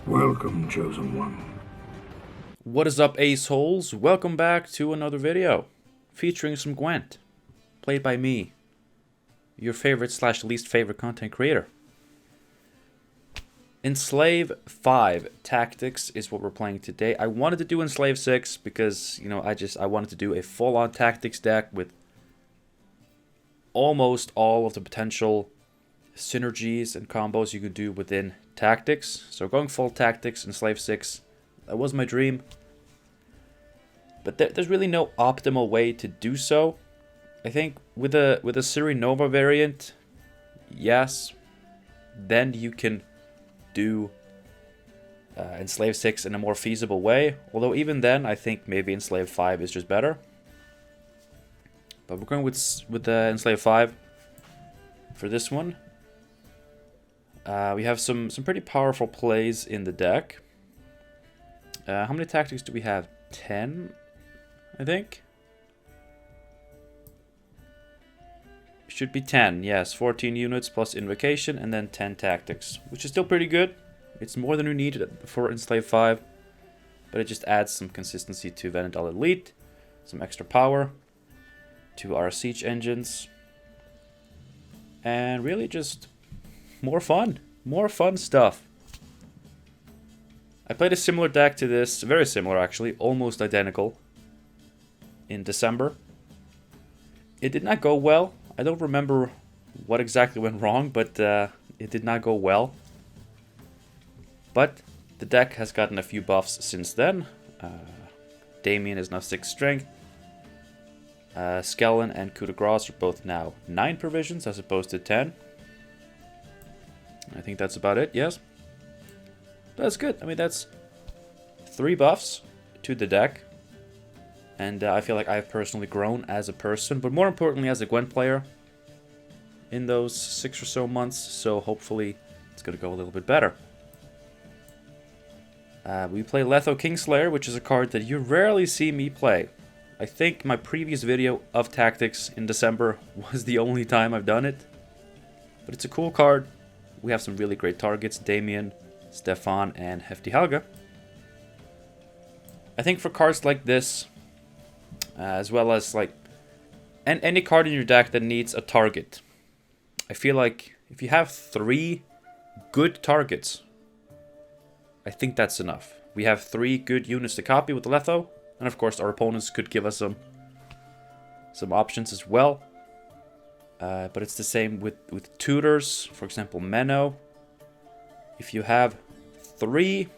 Welcome, Chosen One. What is up, Aceholes? Welcome back to another video featuring some Gwent, played by me, your favorite / least favorite content creator. Enslave 5 Tactics is what we're playing today. I wanted to do Enslave 6 because, you know, I wanted to do a full-on tactics deck with almost all of the potential synergies and combos you could do within tactics. So going full tactics in Enslave 6, that was my dream. But there's really no optimal way to do so. I think with a Siri Nova variant, yes, then you can do Enslave 6 in a more feasible way. Although even then, I think maybe Enslave 5 is just better. But we're going with Enslave 5 for this one. We have some pretty powerful plays in the deck. How many tactics do we have? 10, I think. Should be 10, yes. 14 units plus Invocation and then 10 tactics, which is still pretty good. It's more than we needed for Enslave 5, but it just adds some consistency to Vanadal Elite, some extra power to our siege engines, and really just more fun stuff. I played a similar deck to this, very similar actually, almost identical, in December. It did not go well. I don't remember what exactly went wrong, but it did not go well. But the deck has gotten a few buffs since then. Damien is now 6 strength. Skellen and Coup de Grace are both now 9 provisions as opposed to 10. I think that's about it, yes. That's good. I mean, that's 3 buffs to the deck. And I feel like I've personally grown as a person, but more importantly as a Gwent player in those 6 or so months. So hopefully it's going to go a little bit better. We play Letho Kingslayer, which is a card that you rarely see me play. I think my previous video of Tactics in December was the only time I've done it. But it's a cool card. We have some really great targets, Damien, Stefan, and Hefty Helga. I think for cards like this, as well as like any card in your deck that needs a target, I feel like if you have 3 good targets, I think that's enough. We have 3 good units to copy with the Letho, and of course our opponents could give us some options as well. But it's the same with tutors, for example Menno. If you have 3,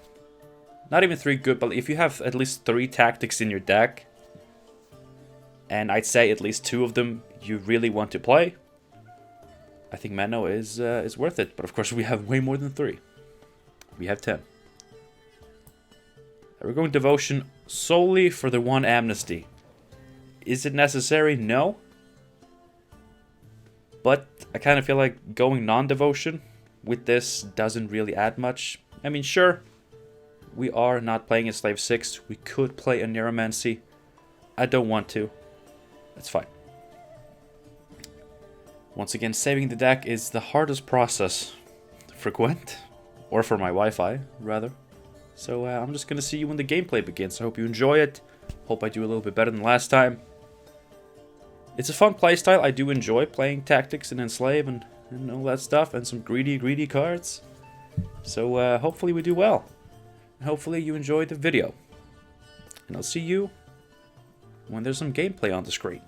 not even 3 good, but if you have at least 3 tactics in your deck, and I'd say at least 2 of them you really want to play, I think Menno is worth it. But of course we have way more than 3. We have 10. We're going Devotion solely for the 1 Amnesty. Is it necessary? No. But I kind of feel like going non-Devotion with this doesn't really add much. I mean, sure, we are not playing Enslave 6. We could play a Neuromancy. I don't want to. That's fine. Once again, saving the deck is the hardest process for Gwent. Or for my Wi-Fi, rather. So I'm just going to see you when the gameplay begins. I hope you enjoy it. Hope I do a little bit better than last time. It's a fun playstyle. I do enjoy playing Tactics and Enslave and all that stuff. And some greedy cards. So hopefully we do well. And hopefully you enjoy the video. And I'll see you when there's some gameplay on the screen.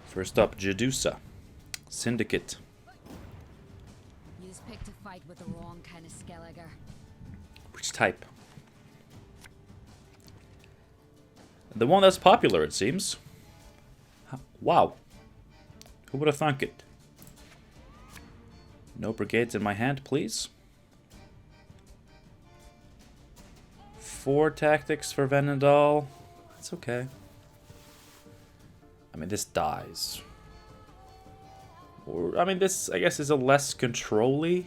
First up, Jadusa. Syndicate. You just picked a fight with the wrong kind of Skelliger. Which type? The one that's popular, it seems. Wow. Who would have thunk it? No brigades in my hand, please. 4 tactics for Vanadal. That's okay. I mean, this dies. Or, I mean, this, I guess, is a less control-y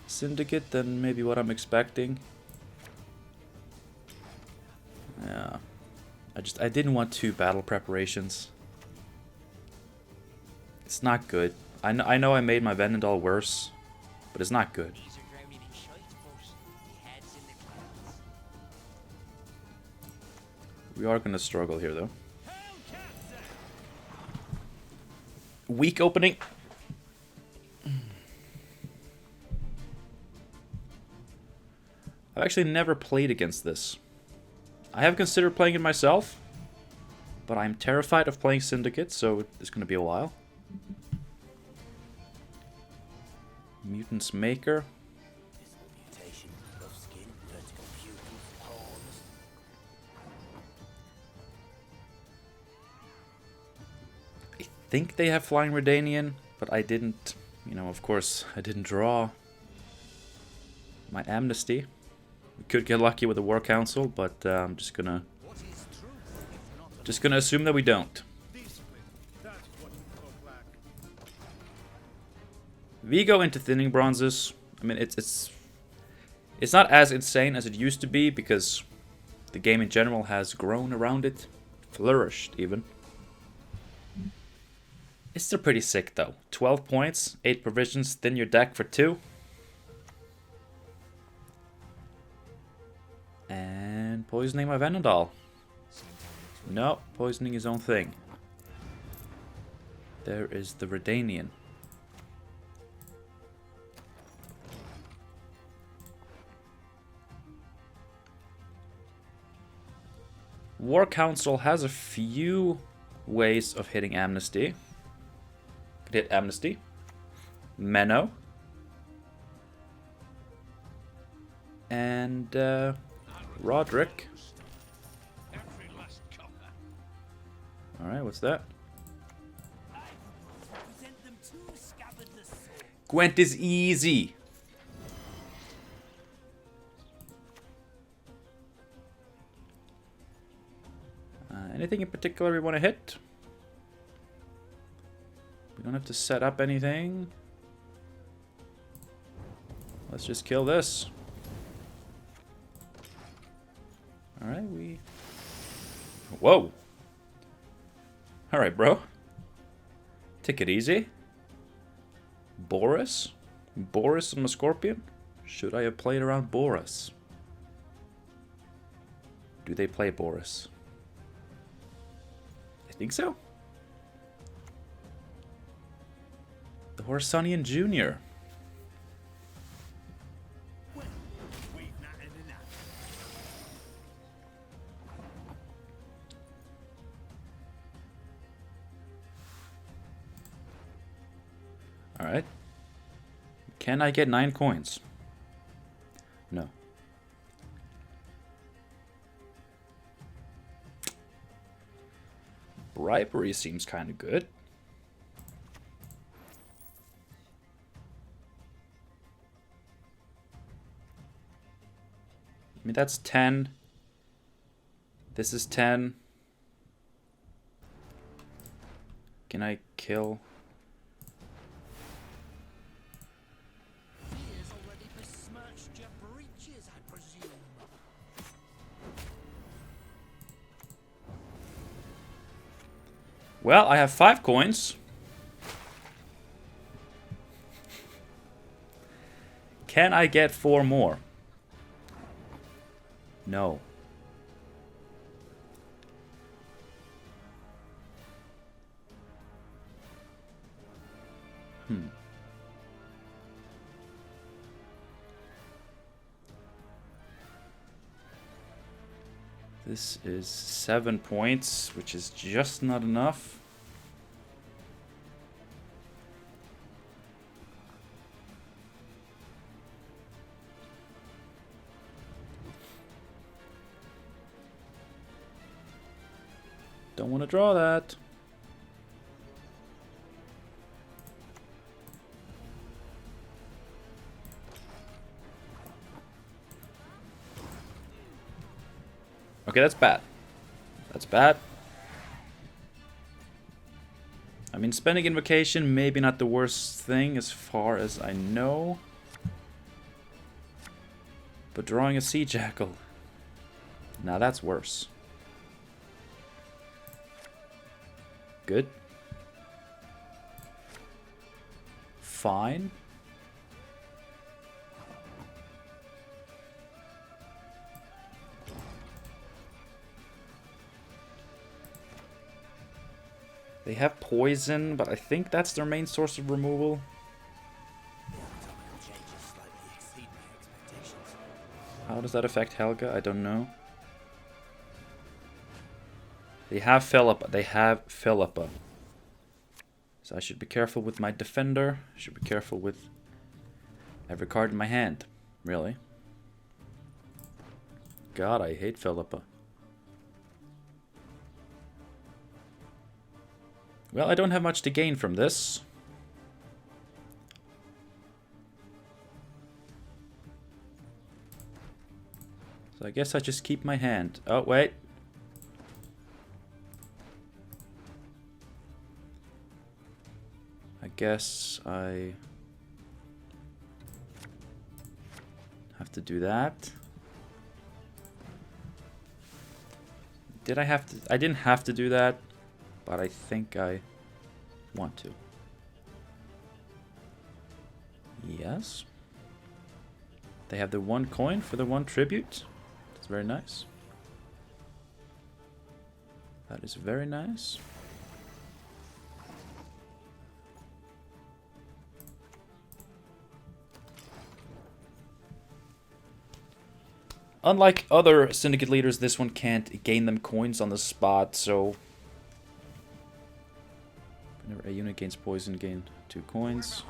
Syndicate than maybe what I'm expecting. Yeah. I didn't want 2 battle preparations. It's not good. I know I made my Vanadal worse, but it's not good. We are gonna struggle here, though. Weak opening. I've actually never played against this. I have considered playing it myself, but I'm terrified of playing Syndicate, so it's gonna be a while. Mutant's Maker. I think they have Flying Redanian, but I didn't, you know, of course, I didn't draw my Amnesty. We could get lucky with the War Council, but I'm just gonna assume that we don't. We go into thinning bronzes. I mean, it's not as insane as it used to be because the game in general has grown around it, flourished even. It's still pretty sick though. 12 points, 8 provisions, thin your deck for 2. And poisoning my Venadal. No, poisoning his own thing. There is the Redanian. War Council has a few ways of hitting Amnesty. Could hit Amnesty. Menno. And Roderick. Alright, what's that? Gwent is easy. Anything in particular we want to hit? We don't have to set up anything. Let's just kill this. Alright, we... Whoa! Alright, bro. Take it easy. Boris? Boris and my Scorpion? Should I have played around Boris? Do they play Boris? I think so. The Horsonian Jr. Alright. Can I get 9 coins? No. Bribery seems kind of good. I mean, that's 10. This is 10. Can I kill? Well, I have 5 coins. Can I get 4 more? No. This is 7 points, which is just not enough. Don't want to draw that. Okay, that's bad. That's bad. I mean, spending Invocation, maybe not the worst thing as far as I know. But drawing a Sea Jackal. Now that's worse. Good. Fine. They have poison, but I think that's their main source of removal. How does that affect Helga? I don't know. They have Philippa. They have Philippa. So I should be careful with my defender. I should be careful with every card in my hand. Really. God, I hate Philippa. Well, I don't have much to gain from this. So I guess I just keep my hand. Oh, wait. I guess I have to do that. Did I have to? I didn't have to do that, but I think I want to. Yes. They have the 1 coin for the 1 tribute. That's very nice. That is very nice. Unlike other syndicate leaders, this one can't gain them coins on the spot, so whenever a unit gains poison, gain 2 coins.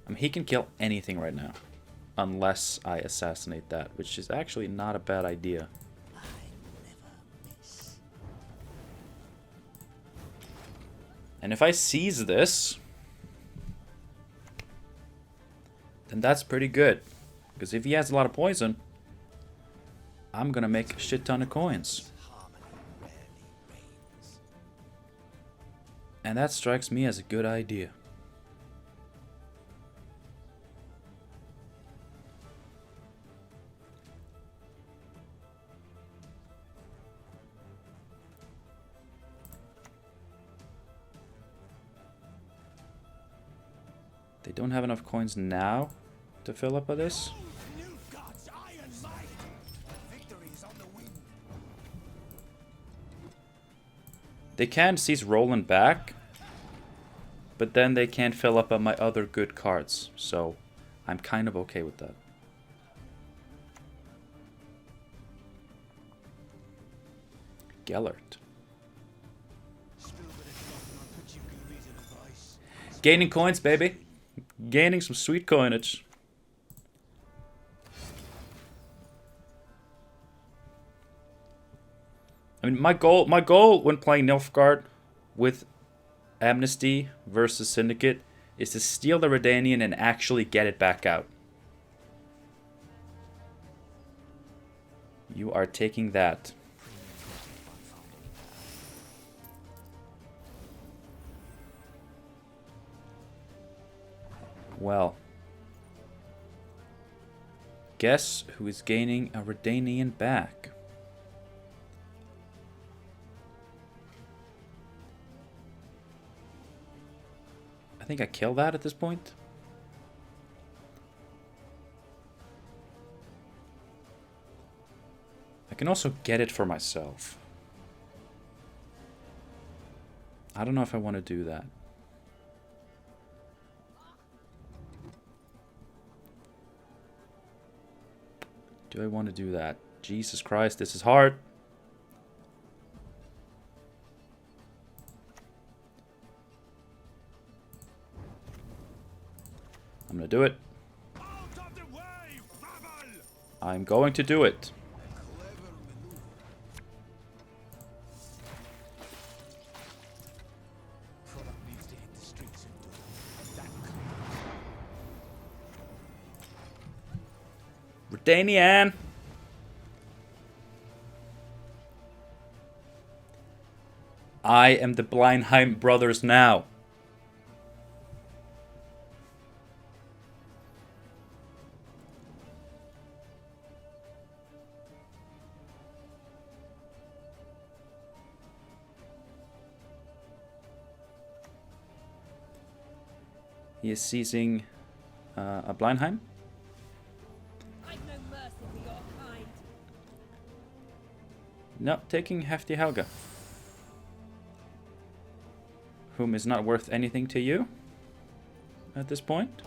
I mean, he can kill anything right now. Unless I assassinate that, which is actually not a bad idea. And if I seize this, then that's pretty good. Because if he has a lot of poison, I'm gonna make a shit ton of coins. And that strikes me as a good idea. They don't have enough coins now to fill up with this. They can seize Roland back, but then they can't fill up on my other good cards, so I'm kind of okay with that. Gellert. Gaining coins, baby. Gaining some sweet coinage. I mean, my goal when playing Nilfgaard with Amnesty versus Syndicate is to steal the Redanian and actually get it back out. You are taking that. Well, guess who is gaining a Redanian back? I think I kill that at this point. I can also get it for myself. I don't know if I want to do that. Do I want to do that? Jesus Christ, this is hard. I'm gonna do it. I'm going to do it. Redanian! I am the Blindheim brothers now. He is seizing a Blindheim. I've no mercy for your kind. No, taking Hefty Helga. Whom is not worth anything to you at this point.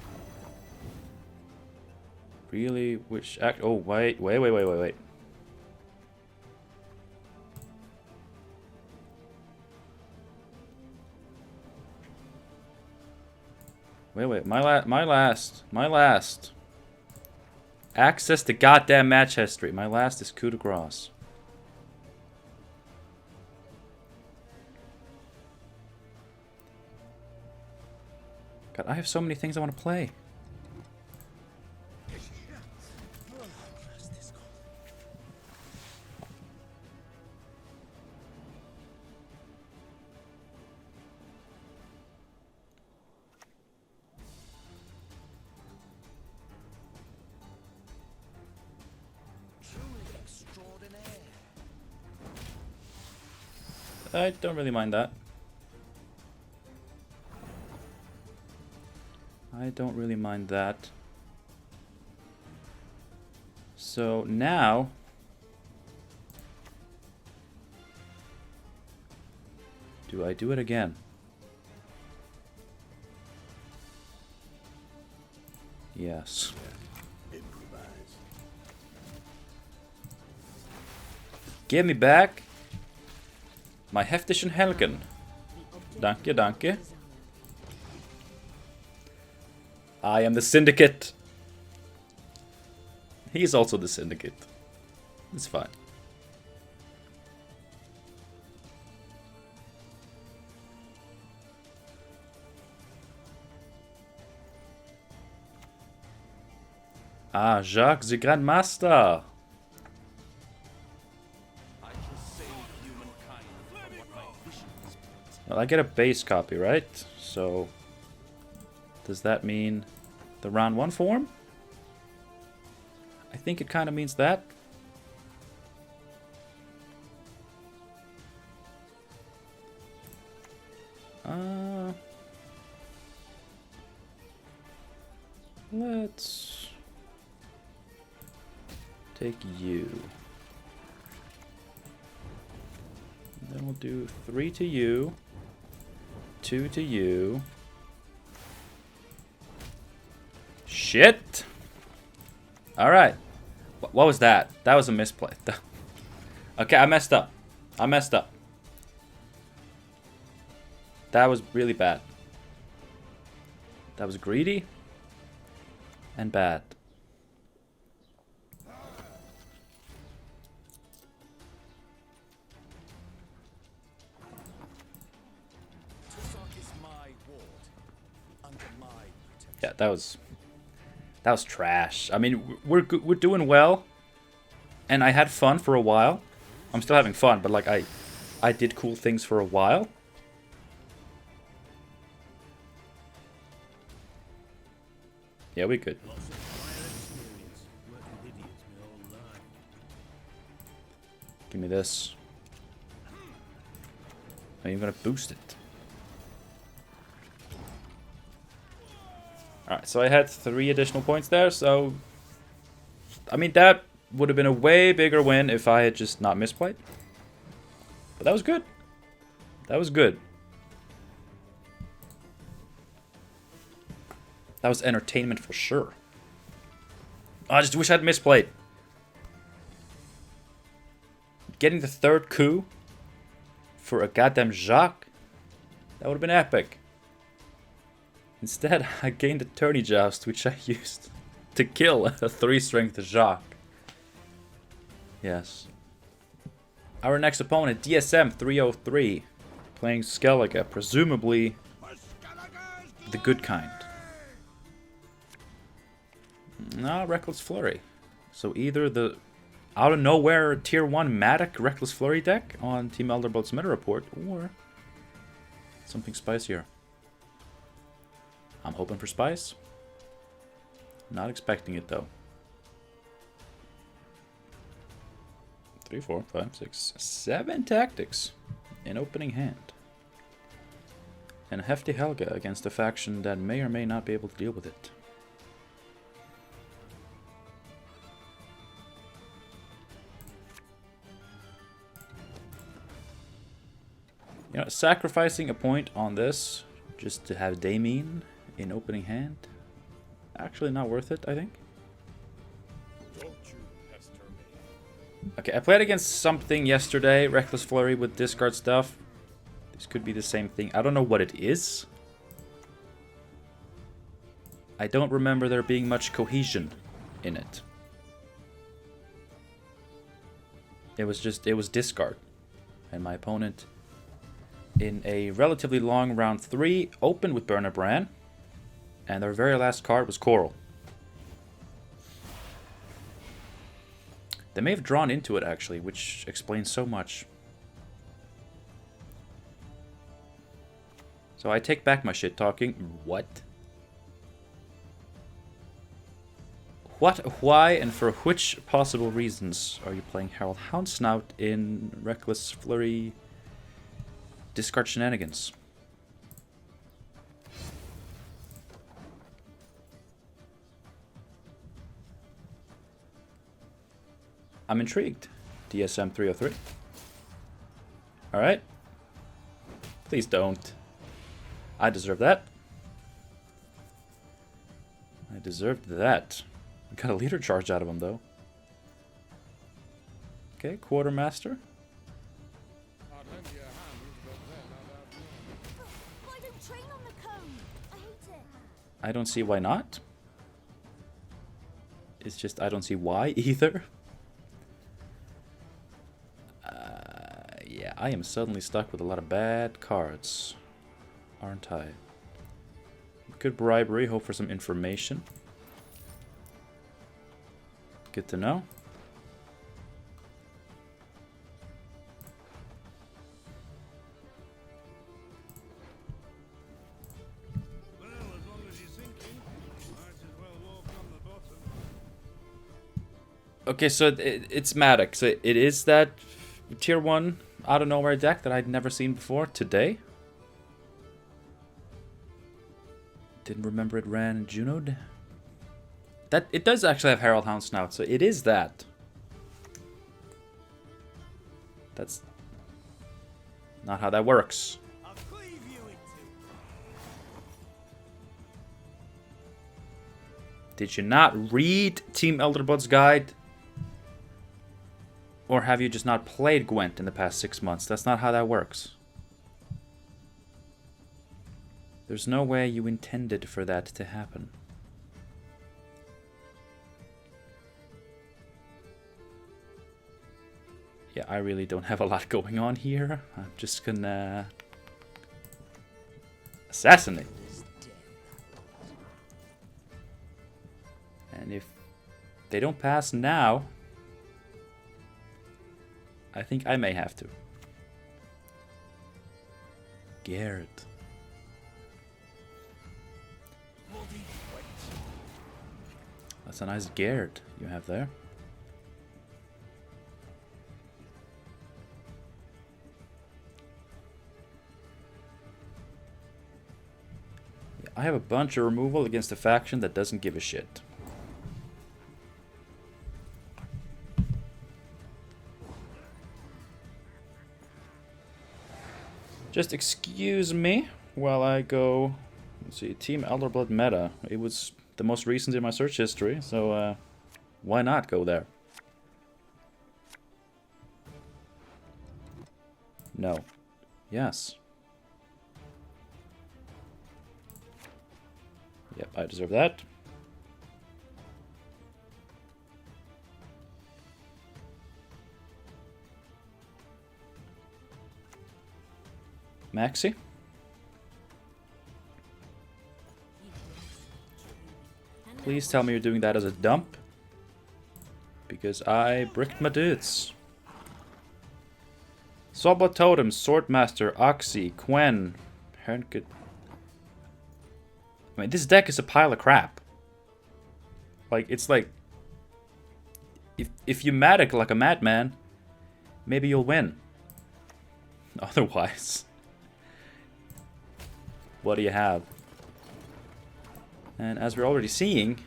Really, which act? Oh, wait. Wait, my last. Access to goddamn match history. My last is coup de grace. God, I have so many things I want to play. I don't really mind that. I don't really mind that. So now... do I do it again? Yes. Give me back my Heftischen Helgen. Danke, danke. I am the Syndicate. He's also the Syndicate. It's fine. Ah, Jacques the Grandmaster. Well, I get a base copy, right? So, does that mean the round 1 form? I think it kind of means that. Let's take you. And then we'll do 3 to you. 2 to you. Shit! Alright. What was that? That was a misplay. Okay, I messed up. That was really bad. That was greedy. And bad. Yeah, that was trash. I mean, we're doing well, and I had fun for a while. I'm still having fun, but like I did cool things for a while. Yeah, we good. Give me this. I'm even gonna boost it. Alright, so I had 3 additional points there, so... I mean, that would have been a way bigger win if I had just not misplayed. But that was good. That was good. That was entertainment for sure. I just wish I had misplayed. Getting the 3rd coup for a goddamn Jacques, that would have been epic. Instead, I gained a tourney joust, which I used to kill a 3-strength Jacques. Yes. Our next opponent, DSM 303, playing Skellige, presumably the good kind. No, Reckless Flurry. So either the out of nowhere tier 1 Madoc Reckless Flurry deck on Team Elderbolt's meta report, or something spicier. I'm hoping for spice. Not expecting it though. 3, 4, 5, 6, 7 tactics in opening hand. And a hefty Helga against a faction that may or may not be able to deal with it. You know, sacrificing a point on this just to have Damien in opening hand, actually not worth it, I think. Okay, I played against something yesterday, Reckless Flurry with discard stuff. This could be the same thing. I don't know what it is. I don't remember there being much cohesion in it. It was discard. And my opponent, in a relatively long round 3, opened with Burner Bran. And their very last card was Coral. They may have drawn into it, actually, which explains so much. So I take back my shit talking. What? What, why, and for which possible reasons are you playing Herald Houndsnout in Reckless Flurry discard shenanigans? I'm intrigued. DSM 303. Alright. Please don't. I deserve that. I deserved that. I got a leader charge out of him, though. Okay, Quartermaster. Why don't train on the cone? I hate it. I don't see why not. It's just I don't see why either. Yeah, I am suddenly stuck with a lot of bad cards. Aren't I? Good bribery, hope for some information. Good to know. Well, as long as you're sinking, might as well walk on the bottom. Okay, so it's Madoc. So it is that tier 1 out of nowhere deck that I'd never seen before today. Didn't remember it ran Junoed. That it does actually have Herald Houndsnout, so it is that. That's not how that works. I'll cleave you in two. Did you not read Team Elderbud's guide? Or have you just not played Gwent in the past 6 months? That's not how that works. There's no way you intended for that to happen. Yeah, I really don't have a lot going on here. I'm just gonna assassinate. And if they don't pass now, I think I may have to. Garrett. That's a nice Garrett you have there. Yeah, I have a bunch of removal against a faction that doesn't give a shit. Just excuse me while I go. Let's see, Team Elderblood meta. It was the most recent in my search history, so why not go there? No. Yes. Yep, I deserve that. Maxi? Please tell me you're doing that as a dump. Because I bricked my dudes. Sobla Totem, Swordmaster, Oxy, Quen, Hernkit. I mean, this deck is a pile of crap. Like, it's like... If you Madoc like a madman, maybe you'll win. Otherwise... What do you have? And as we're already seeing,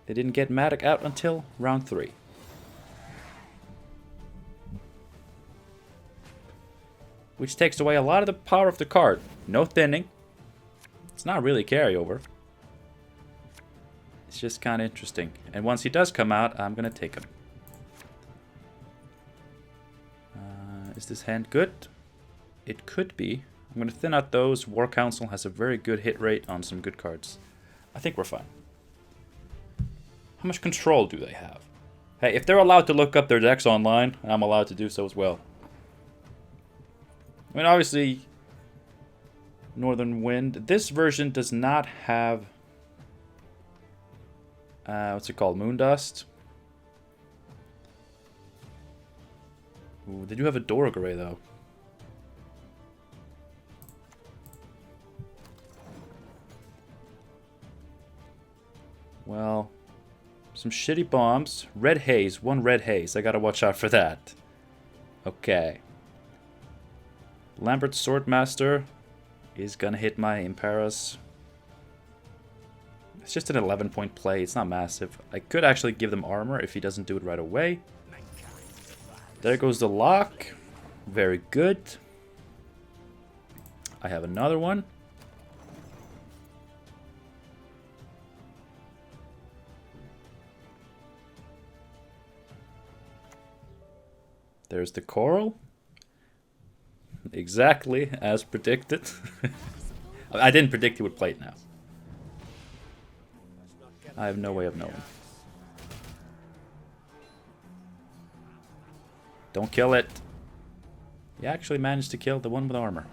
they didn't get Madoc out until round 3. Which takes away a lot of the power of the card. No thinning. It's not really carryover. It's just kind of interesting. And once he does come out, I'm going to take him. Is this hand good? It could be. I'm going to thin out those. War Council has a very good hit rate on some good cards. I think we're fine. How much control do they have? Hey, if they're allowed to look up their decks online, I'm allowed to do so as well. I mean, obviously, Northern Wind. This version does not have... what's it called? Moondust? Ooh, they do have a Draug array, though. Well, some shitty bombs. Red Haze. 1 Red Haze. I gotta watch out for that. Okay. Lambert Swordmaster is gonna hit my Imparas. It's just an 11-point play. It's not massive. I could actually give them armor if he doesn't do it right away. There goes the lock. Very good. I have another one. There's the coral. Exactly as predicted. I didn't predict he would play it now. I have no way of knowing. Don't kill it. He actually managed to kill the one with armor.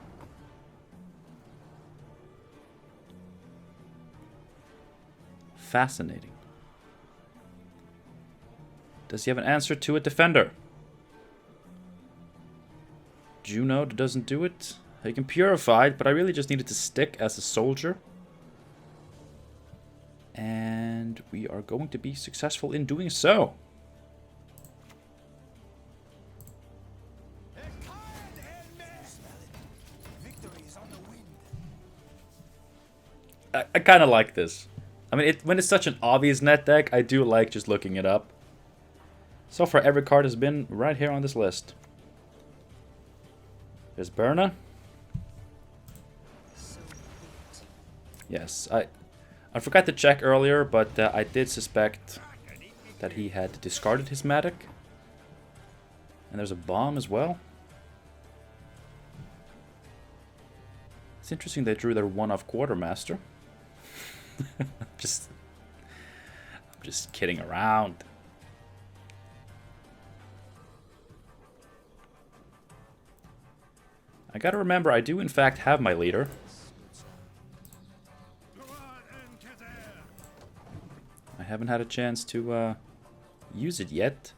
Fascinating. Does he have an answer to a defender? Junode doesn't do it. He can purify it, but I really just needed to stick as a soldier. And we are going to be successful in doing so. I kind of like this. I mean, when it's such an obvious net deck, I do like just looking it up. So far, every card has been right here on this list. There's Berna. Yes, I forgot to check earlier, but I did suspect that he had discarded his Madoc. And there's a bomb as well. It's interesting they drew their one-off Quartermaster. I'm just kidding around. I gotta remember, I do in fact have my leader. I haven't had a chance to use it yet.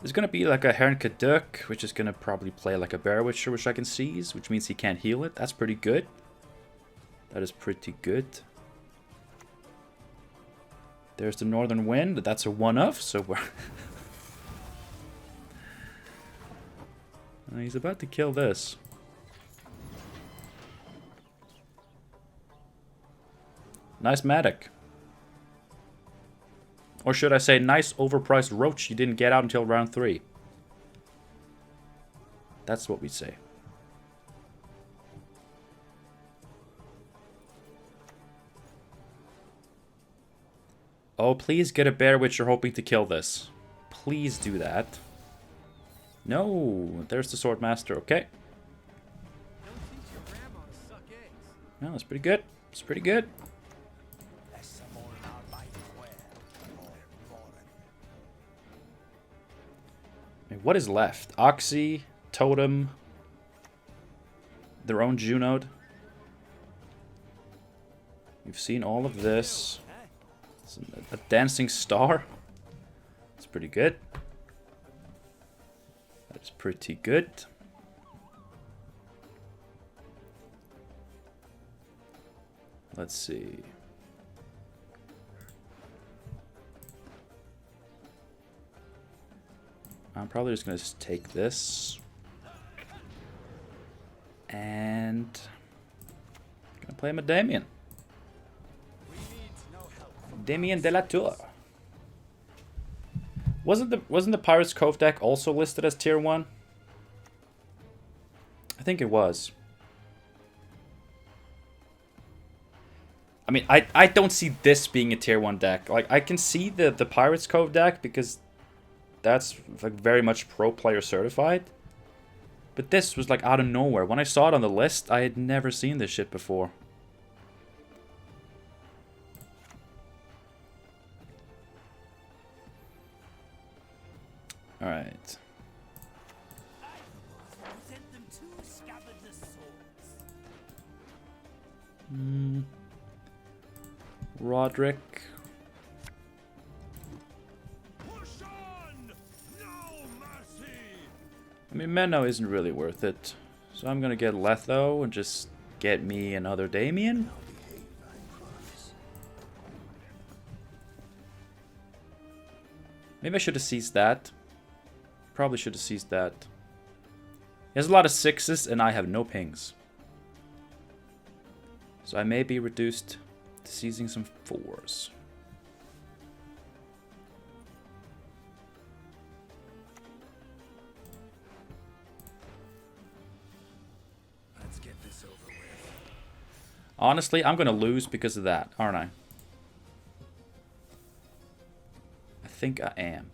There's gonna be like a Heron Kaduk, which is gonna probably play like a Bear Witcher, which I can seize, which means he can't heal it. That's pretty good. That is pretty good. There's the Northern Wind. That's a one-off, so we're... He's about to kill this. Nice Madoc. Or should I say, nice overpriced Roach you didn't get out until round 3. That's what we say. Oh, please get a Bear Witcher hoping to kill this. Please do that. No, there's the Swordmaster. Okay. No, that's pretty good. It's pretty good. I mean, what is left? Oxy, Totem, their own Junode. We've seen all of this. It's a Dancing Star. It's pretty good. That's pretty good. Let's see. I'm probably just going to take this. And I'm going to Play him a Damien. Damien de la Tour. Wasn't the Pirates Cove deck also listed as tier 1? I think it was. I mean, I don't see this being a tier 1 deck. Like, I can see the Pirates Cove deck because that's like very much pro player certified. But this was like out of nowhere. When I saw it on the list, I had never seen this shit before. Alright. Roderick. I mean, Menno isn't really worth it. So I'm gonna get Letho and just get me another Damien. Maybe I should have seized that. Probably should have seized that. He has a lot of 6s and I have no pings. So I may be reduced to seizing some 4s. Let's get this over with. Honestly, I'm gonna lose because of that, aren't I? I think I am.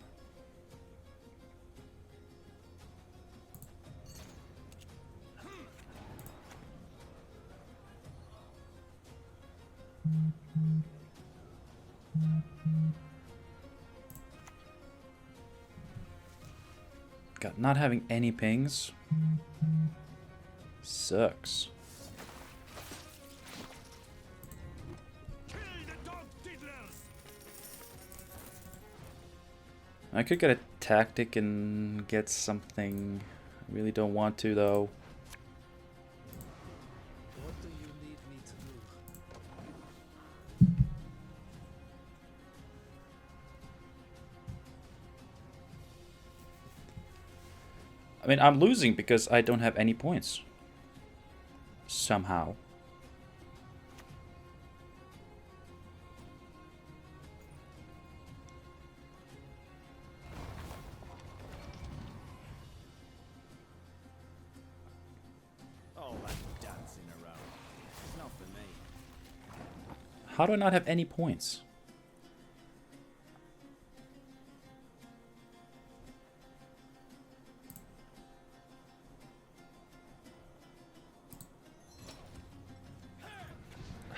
God, not having any pings sucks. I could get a tactic and get something. I really don't want to, though. What do you need me to do? I mean, I'm losing because I don't have any points. Somehow. All that dancing around. It's not for me. How do I not have any points?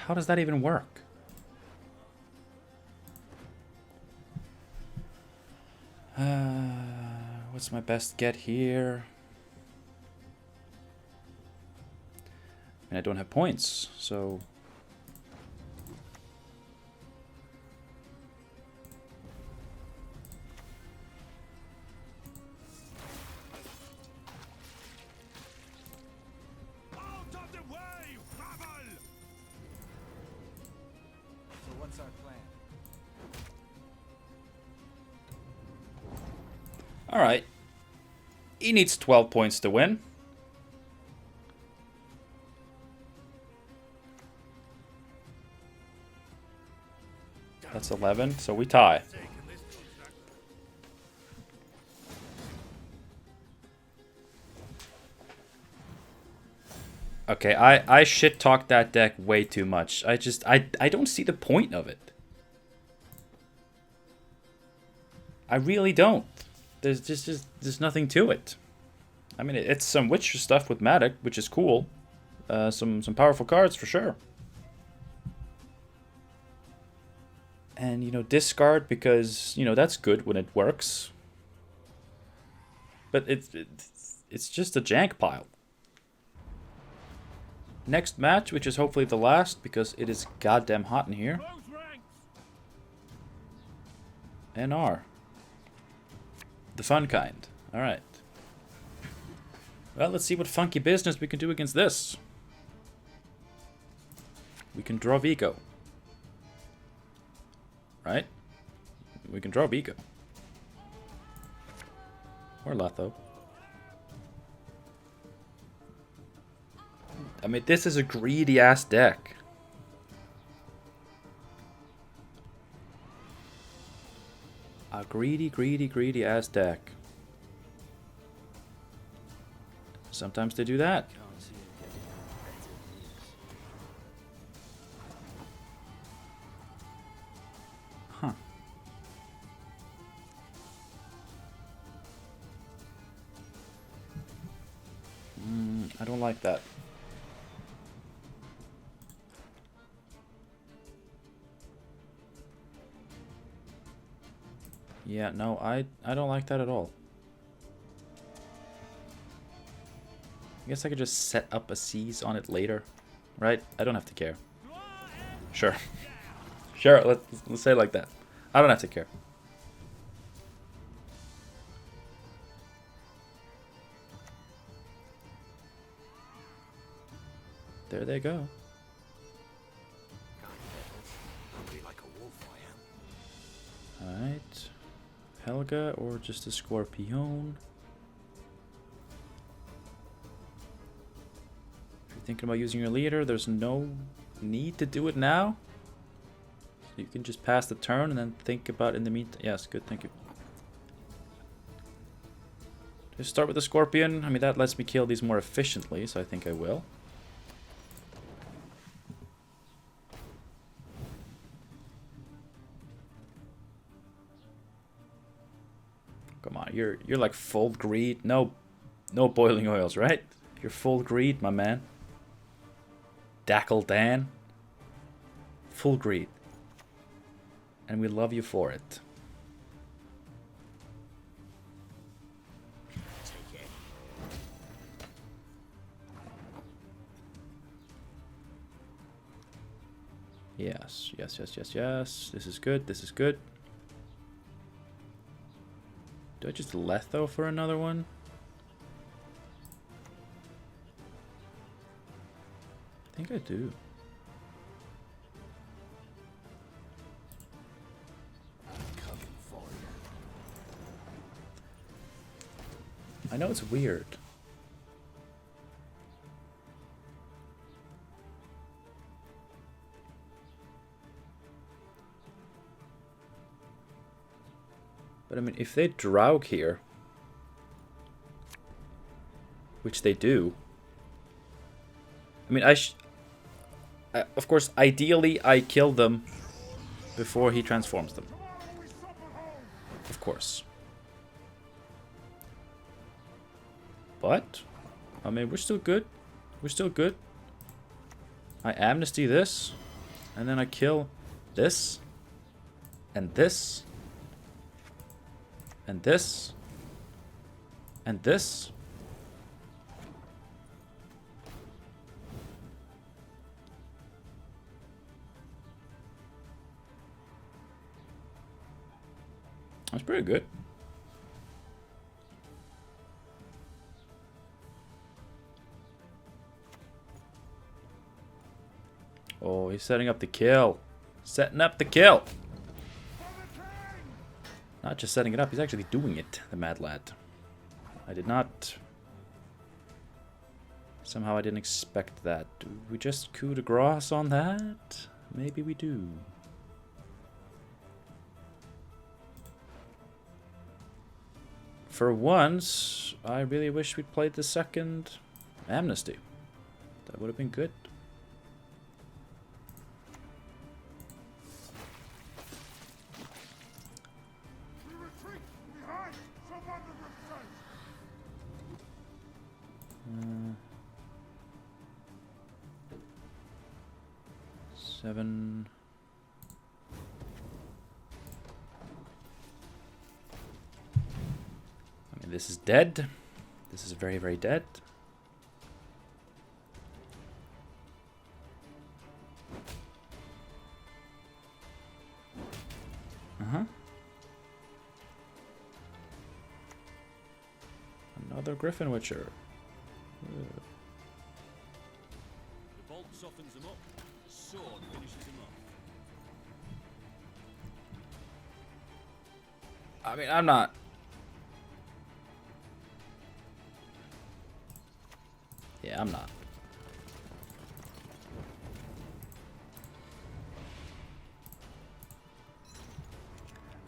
How does that even work? What's my best get here? I mean, I don't have points, so... Out of the way, rabble! So what's our plan? Alright. He needs 12 points to win. That's 11, so we tie. Okay, I shit-talked that deck way too much. I don't see the point of it. I really don't. There's nothing to it. I mean, it's some Witcher stuff with Madoc, which is cool. Some powerful cards for sure. And, you know, discard because, you know, that's good when it works. But it's just a jank pile. Next match, which is hopefully the last, because it is goddamn hot in here. NR. The fun kind. Alright. Well, let's see what funky business we can do against this. We can draw Vigo. Right? We can draw Vigo. Or Letho. I mean, this is a greedy-ass deck. A greedy, greedy, greedy ass deck. Sometimes they do that. Can't see it getting better news. Huh. I don't like that. Yeah, no, I don't like that at all. I guess I could just set up a seize on it later, right? I don't have to care. Sure. Sure, let's say it like that. I don't have to care. There they go. Hungry like a wolf, I am. Alright. Helga or just a Scorpion. If you're thinking about using your leader, there's no need to do it now. You can just pass the turn and then think about in the meantime. Yes, good, thank you. Just start with the Scorpion. I mean, that lets me kill these more efficiently, so I think I will. Come on, you're like full greed. No boiling oils, right? You're full greed, my man. Dackle Dan. Full greed. And we love you for it. Take it. Yes, yes, yes, yes, yes. This is good, this is good. Do I just Letho for another one? I think I do. Coming for you. I know it's weird. But I mean, if they Draug here, which they do, I mean, of course, ideally, I kill them before he transforms them. Of course. But, I mean, we're still good. We're still good. I amnesty this, and then I kill this, and this, and this, and this. That's pretty good. Oh, he's setting up the kill. Setting up the kill. Not just setting it up, he's actually doing it, the mad lad. I did not... Somehow I didn't expect that. Do we just coup de grace on that? Maybe we do. For once, I really wish we'd played the second Amnesty. That would have been good. Seven. I mean, this is dead. This is very, very dead. Another Griffin Witcher. The bolt softens them up. The sword finishes them off. I mean, I'm not... Yeah, I'm not.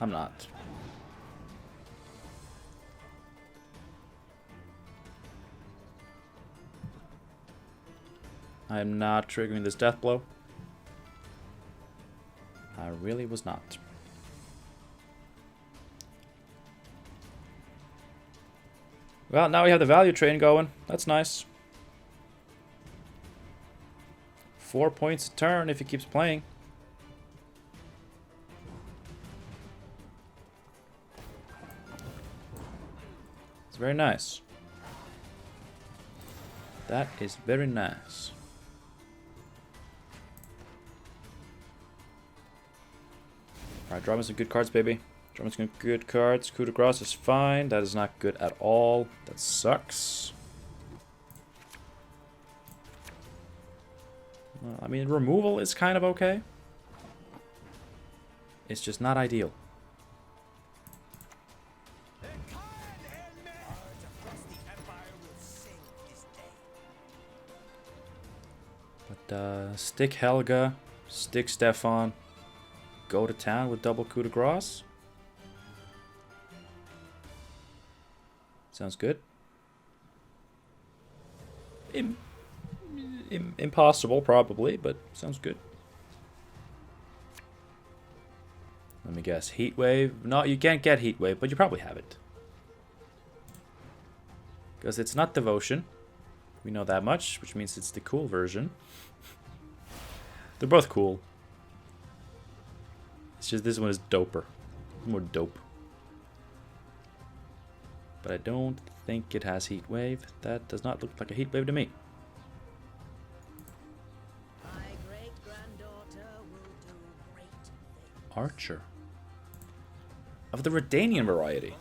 I'm not. I'm not triggering this death blow. I really was not. Well, now we have the value train going. That's nice. 4 points a turn if he keeps playing. It's very nice. That is very nice. Alright, draw me some good cards, baby. Draw me some good cards. Coup de grace is fine. That is not good at all. That sucks. Well, I mean, removal is kind of okay. It's just not ideal. But stick Helga, stick Stefan, go to town with double coup de grace. Sounds good. Impossible, probably, but sounds good. Let me guess. Heat wave? No, you can't get heat wave, but you probably have it. Because it's not devotion. We know that much, which means it's the cool version. They're both cool. It's just this one is doper. More dope. But I don't think it has heat wave. That does not look like a heat wave to me. My great-granddaughter will do great things. Archer. Of the Redanian variety.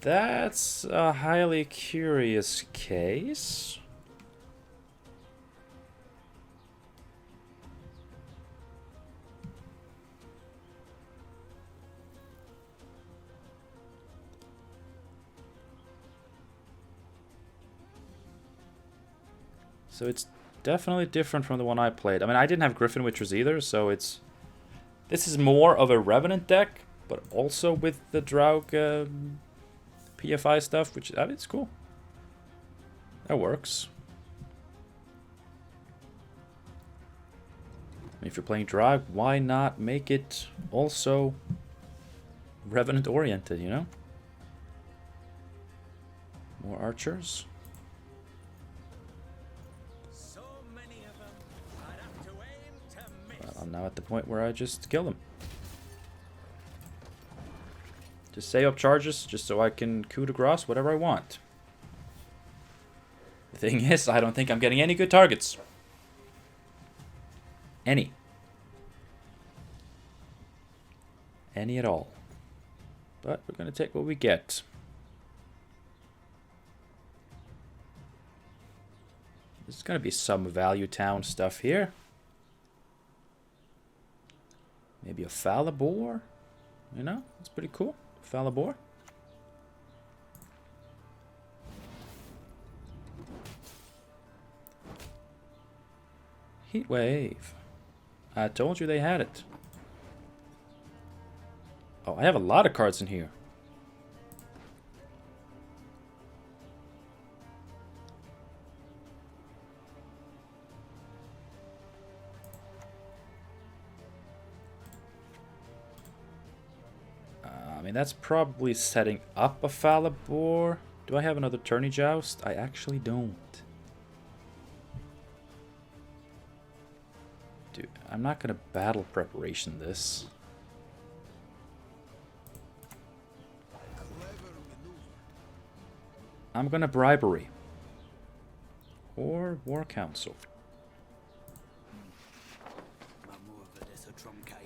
That's a highly curious case. So it's definitely different from the one I played. I mean, I didn't have Griffin Witchers either, so it's... This is more of a Revenant deck, but also with the Draug PFI stuff, which, I mean, it's cool. That works. I mean, if you're playing Draug, why not make it also Revenant oriented, you know? More archers. Well, I'm now at the point where I just kill them. Just save up charges just so I can coup de grace whatever I want. The thing is, I don't think I'm getting any good targets. Any. Any at all. But we're going to take what we get. There's going to be some value town stuff here. Maybe a Falibor? You know, that's pretty cool. Falibor. Heat wave. I told you they had it. Oh, I have a lot of cards in here. I mean, that's probably setting up a Falibor. Do I have another Tourney Joust? I actually don't. Dude, I'm not gonna battle preparation this. I'm gonna bribery. Or War Council.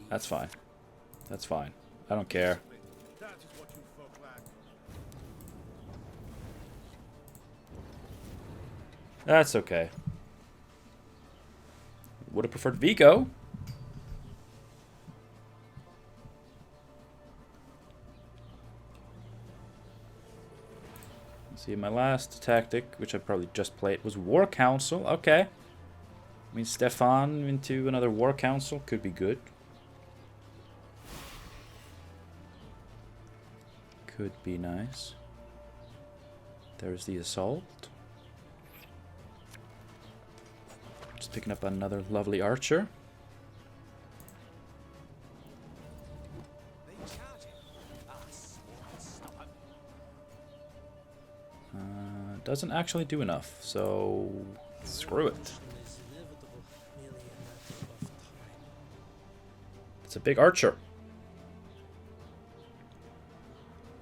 That's fine. That's fine. I don't care. That is what you folk lack. That's okay. Would have preferred Vigo. See, my last tactic, which I probably just played, was War Council. Okay. I mean, Stefan into another War Council could be good. Could be nice. There's the Assault. Picking up another lovely archer. Doesn't actually do enough, so screw it. It's a big archer.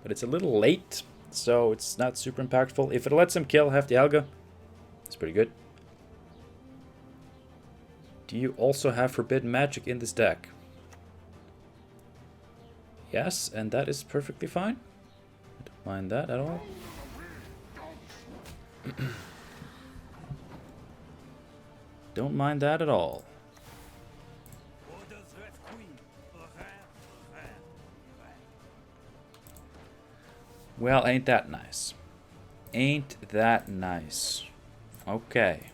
But it's a little late, so it's not super impactful. If it lets him kill half the Alga, it's pretty good. Do you also have Forbidden Magic in this deck? Yes, and that is perfectly fine. I don't mind that at all. Don't mind that at all. Well, ain't that nice. Ain't that nice. Okay.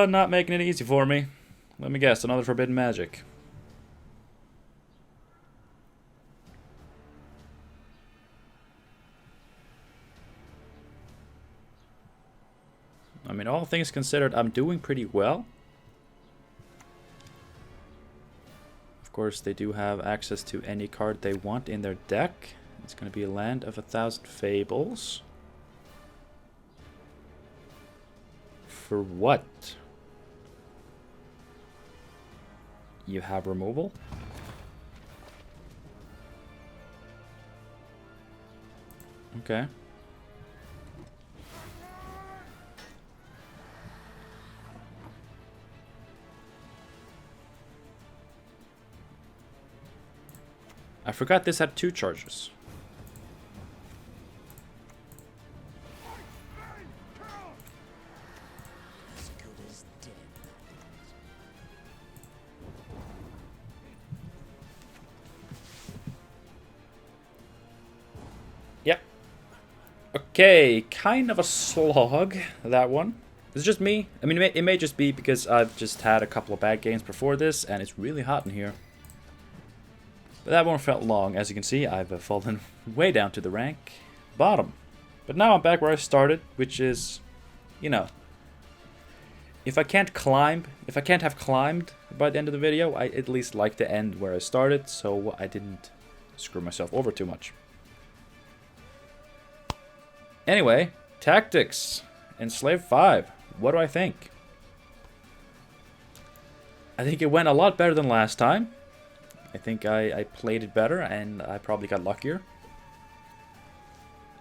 Not making it easy for me. Let me guess, another Forbidden Magic. I mean, all things considered, I'm doing pretty well. Of course, they do have access to any card they want in their deck. It's going to be a Land of 1,000 Fables. For what? You have removal? Okay. I forgot this had 2 charges. Yep. Okay, kind of a slog, that one. It's just me. I mean, it may just be because I've just had a couple of bad games before this, and it's really hot in here. But that one felt long. As you can see, I've fallen way down to the rank bottom. But now I'm back where I started, which is, you know, if I can't have climbed by the end of the video, I at least like to end where I started, so I didn't screw myself over too much. Anyway, tactics. Enslaved 5. What do I think? I think it went a lot better than last time. I think I played it better, and I probably got luckier.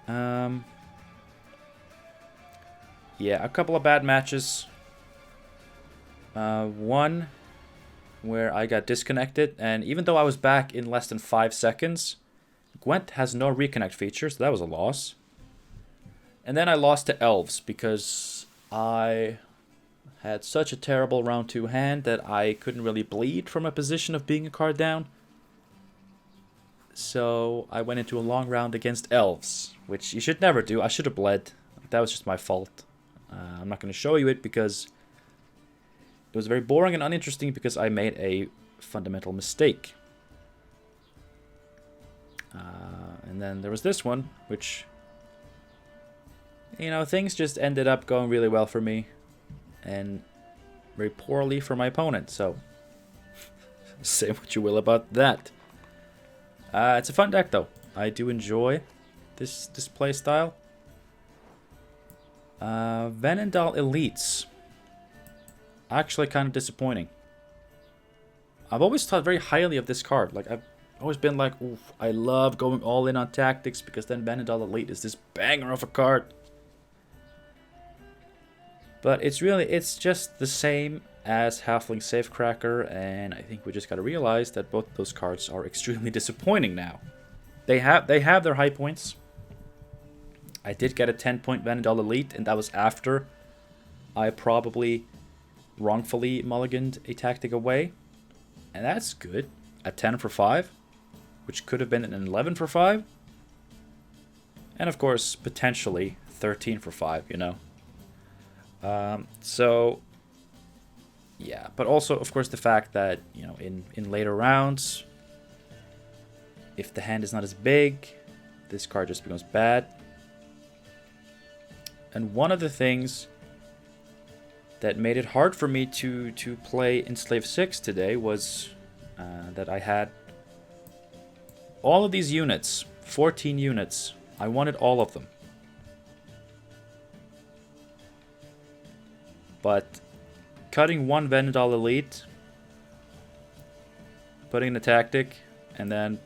Yeah, a couple of bad matches. One where I got disconnected, and even though I was back in less than 5 seconds, Gwent has no reconnect feature, so that was a loss. And then I lost to Elves because I had such a terrible round 2 hand that I couldn't really bleed from a position of being a card down. So I went into a long round against Elves, which you should never do. I should have bled. That was just my fault. I'm not going to show you it because it was very boring and uninteresting because I made a fundamental mistake. And then there was this one, which, you know, things just ended up going really well for me and very poorly for my opponent, so say what you will about that. It's a fun deck though. I do enjoy this play style. Venendal Elites. Actually kind of disappointing. I've always thought very highly of this card. Like, I've always been like, oof, I love going all in on tactics because then Venendal Elite is this banger of a card. But it's just the same as Halfling Safecracker, and I think we just gotta realize that both those cards are extremely disappointing now. They have their high points. I did get a 10-point Venendal Elite, and that was after I probably wrongfully mulliganed a tactic away. And that's good. A 10 for 5, which could have been an 11 for 5. And of course, potentially 13 for 5, you know. So Yeah, but also, of course, the fact that, you know, in later rounds, if the hand is not as big, this card just becomes bad. And one of the things that made it hard for me to play Enslaved 6 today was that I had all of these units, 14 units. I wanted all of them. But cutting one Vendal Elite, putting in a tactic, and then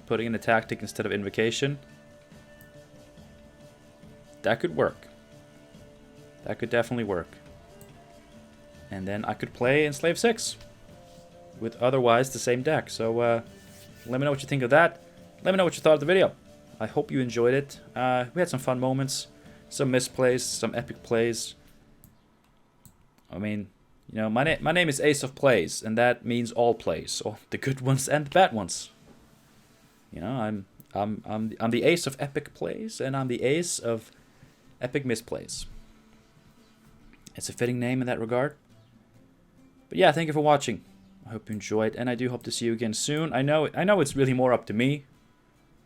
putting in a tactic instead of invocation, that could work. That could definitely work. And then I could play Enslaved 6 with otherwise the same deck. So let me know what you think of that. Let me know what you thought of the video. I hope you enjoyed it. We had some fun moments, some misplays, some epic plays. I mean, you know, my name is Ace of Plays, and that means all plays, all the good ones and the bad ones. You know, I'm the ace of epic plays, and I'm the ace of epic misplays. It's a fitting name in that regard. But yeah, thank you for watching. I hope you enjoyed, and I do hope to see you again soon. I know it's really more up to me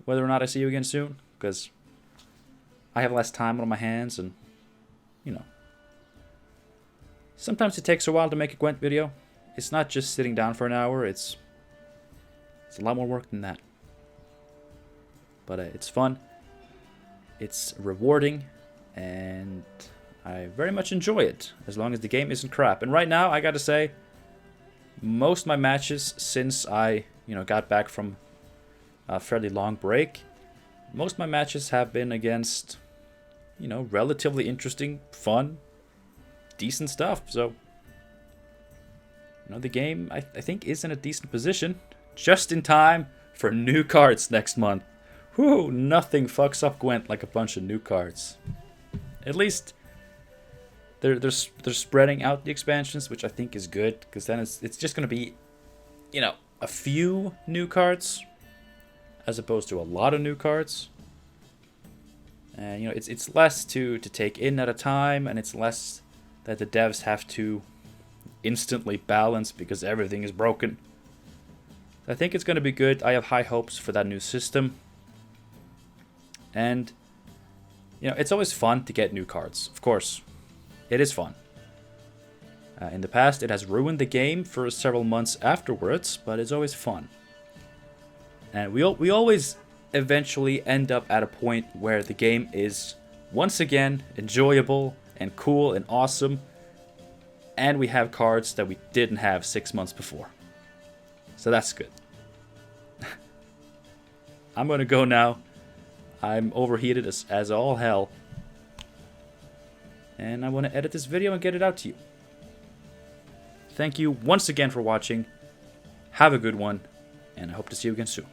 whether or not I see you again soon, because I have less time on my hands, and you know, sometimes it takes a while to make a Gwent video. It's not just sitting down for an hour. It's a lot more work than that. But it's fun. It's rewarding, and I very much enjoy it, as long as the game isn't crap. And right now, I gotta say, most of my matches since I, you know, got back from a fairly long break, most of my matches have been against, you know, relatively interesting, fun, decent stuff. So, you know, the game, I think, is in a decent position, just in time for new cards next month. Whew, nothing fucks up Gwent like a bunch of new cards. At least they're spreading out the expansions, which I think is good, because then it's just going to be, you know, a few new cards as opposed to a lot of new cards. And you know, it's less to take in at a time, and it's less that the devs have to instantly balance because everything is broken. I think it's going to be good. I have high hopes for that new system. And you know, it's always fun to get new cards. Of course, it is fun. In the past, it has ruined the game for several months afterwards, but it's always fun. And we always eventually end up at a point where the game is once again enjoyable and cool and awesome, and we have cards that we didn't have 6 months before. So that's good. I'm gonna go now. I'm overheated as all hell. And I want to edit this video and get it out to you. Thank you once again for watching. Have a good one, and I hope to see you again soon.